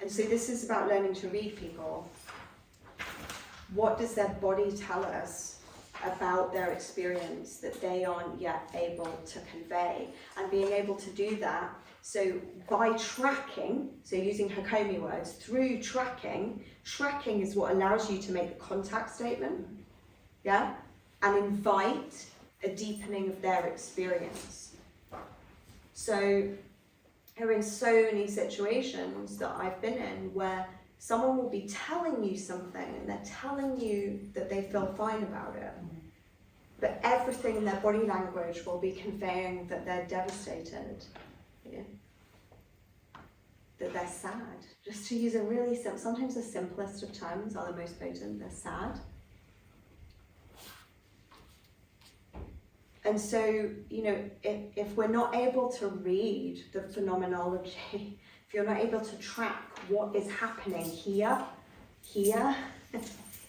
And so this is about learning to read people. What does their body tell us about their experience that they aren't yet able to convey? And being able to do that, so by tracking, so using Aimee words, through tracking is what allows you to make a contact statement, yeah? And invite a deepening of their experience. So there are in so many situations that I've been in where someone will be telling you something and they're telling you that they feel fine about it, but everything in their body language will be conveying that they're devastated, yeah? That they're sad. Just to use a really simple, sometimes the simplest of terms are the most potent, they're sad. And so, you know, if we're not able to read the phenomenology, if you're not able to track what is happening here,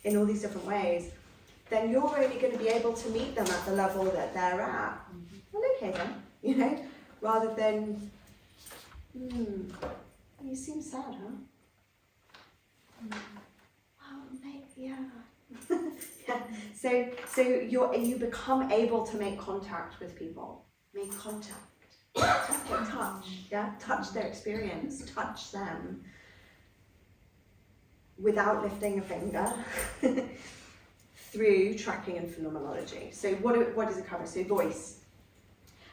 in all these different ways, then you're only going to be able to meet them at the level that they're at. Well, okay then, you know, rather than, you seem sad, huh? Oh, mate, yeah. Yeah. So you become able to make contact with people. Make contact. Touch. Yeah. Touch their experience. Touch them. Without lifting a finger. Through tracking and phenomenology. So what does it cover? So voice.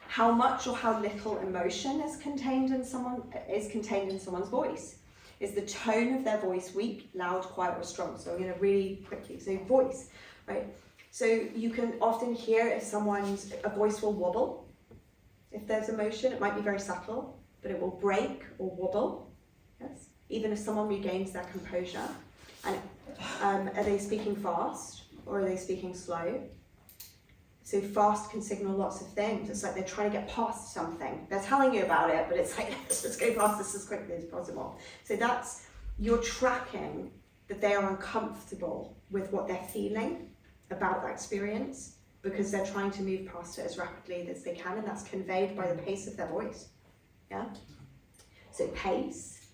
How much or how little emotion is contained in someone's voice? Is the tone of their voice weak, loud, quiet, or strong? So I'm going to really quickly say voice, right? So you can often hear if a voice will wobble. If there's emotion, it might be very subtle, but it will break or wobble. Yes. Even if someone regains their composure. And are they speaking fast or are they speaking slow? So fast can signal lots of things. It's like they're trying to get past something. They're telling you about it, but it's like, let's go past this as quickly as possible. So that's, you're tracking that they are uncomfortable with what they're feeling about that experience because they're trying to move past it as rapidly as they can, and that's conveyed by the pace of their voice. Yeah. So pace,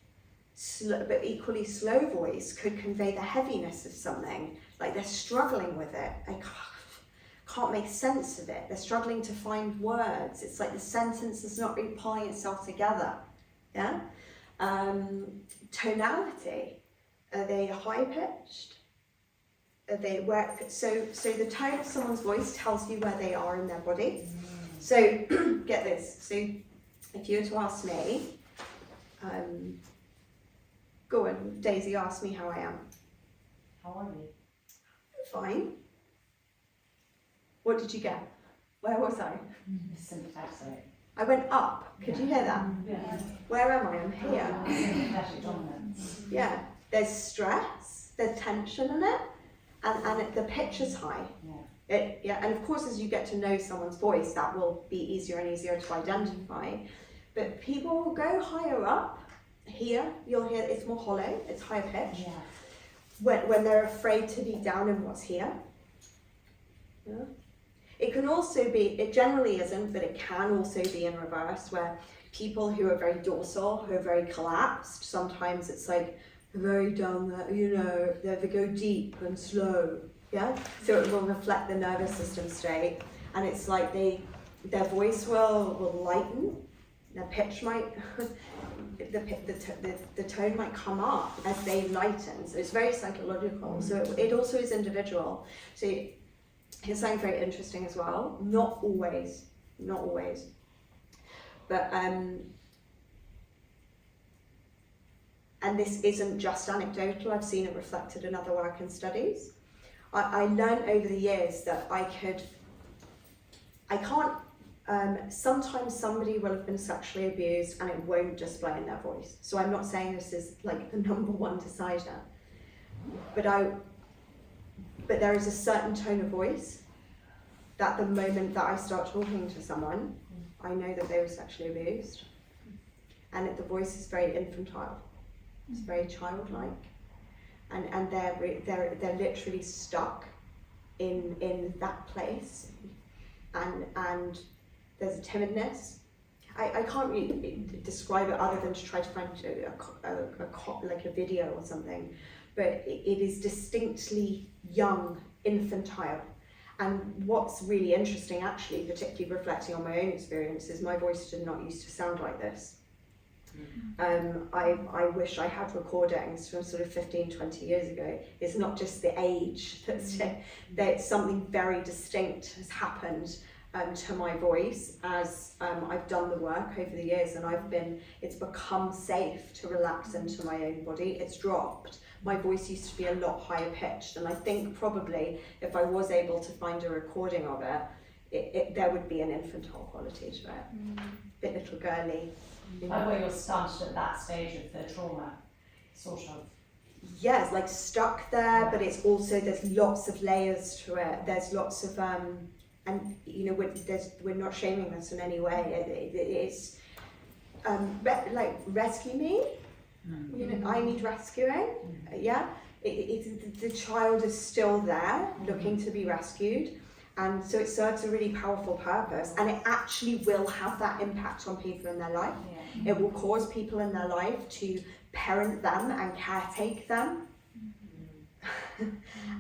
but equally slow voice could convey the heaviness of something, like they're struggling with it. They can't make sense of it. They're struggling to find words. It's like the sentence is not really pulling itself together. Yeah. Tonality. Are they high pitched? Are they where? So the tone of someone's voice tells you where they are in their body. So get this. So if you were to ask me, go on, Daisy, ask me how I am. How are you? I'm fine. What did you get? Where was I? Sympathetic. I went up. Could you hear that? Yeah. Where am I? I'm here. Sympathetic dominance. Yeah. There's stress, there's tension in it, and the pitch is high. Yeah. And of course, as you get to know someone's voice, that will be easier and easier to identify. But people will go higher up. Here, you'll hear it's more hollow, it's higher pitch. Yeah. When they're afraid to be down in what's here. Yeah. It can also be, it generally isn't, but it can also be in reverse, where people who are very dorsal, who are very collapsed, sometimes it's like very down there, you know, they go deep and slow, yeah? So it will reflect the nervous system state, and it's like their voice will lighten, their pitch might, the tone might come up as they lighten, so it's very psychological, so it also is individual. So here's something very interesting as well, not always, but and this isn't just anecdotal, I've seen it reflected in other work and studies. I learned over the years that I can't, sometimes somebody will have been sexually abused and it won't display in their voice. So I'm not saying this is like the number one decider, but there is a certain tone of voice that the moment that I start talking to someone, I know that they were sexually abused, and the voice is very infantile. It's very childlike, and they're literally stuck in that place, and there's a timidness, I can't really describe it other than to try to find like a video or something, but it is distinctly young, infantile. And what's really interesting, actually, particularly reflecting on my own experience, is my voice did not used to sound like this. I wish I had recordings from sort of 15, 20 years ago. It's not just the age, that something very distinct has happened to my voice as I've done the work over the years, and it's become safe to relax into my own body. It's dropped. My voice used to be a lot higher pitched, and I think probably if I was able to find a recording of it, there would be an infantile quality to it, a bit little girly. Like where you're started at that stage of the trauma, sort of. Yeah, it's like stuck there, but it's also, there's lots of layers to it. There's lots of, and you know, we're not shaming this in any way. It's like rescue me. You know, I need rescuing. Yeah, the child is still there, looking to be rescued, and so it serves a really powerful purpose. And it actually will have that impact on people in their life. It will cause people in their life to parent them and caretake them,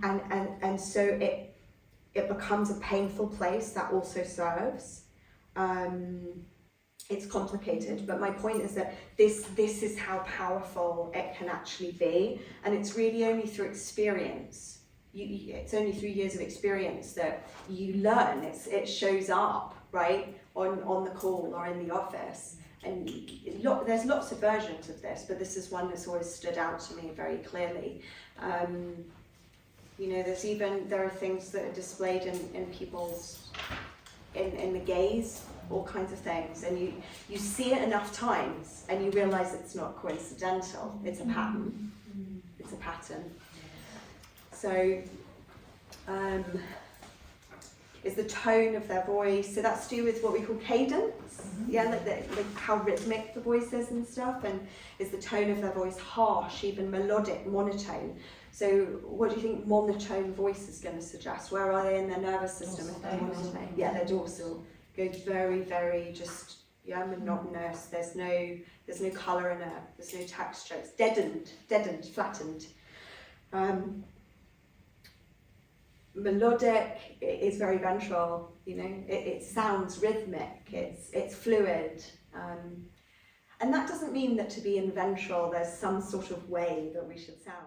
and so it becomes a painful place that also serves. It's complicated, but my point is that this is how powerful it can actually be, and it's really only through experience. It's only through years of experience that you learn. It shows up, right, on the call or in the office, and there's lots of versions of this, but this is one that's always stood out to me very clearly. You know, there are things that are displayed in people's in the gaze, all kinds of things, and you see it enough times and you realise it's not coincidental, it's a pattern. It's a pattern. So is the tone of their voice, so that's to do with what we call cadence, like how rhythmic the voice is and stuff, and is the tone of their voice harsh, even melodic, monotone. So what do you think monotone voice is going to suggest? Where are they in their nervous system if they're monotone? Yeah, they're dorsal. Goes very, very just, monotonous. There's no colour in it. There's no texture. It's deadened, flattened. Melodic is very ventral. You know, it sounds rhythmic. It's fluid. And that doesn't mean that to be in ventral, there's some sort of way that we should sound.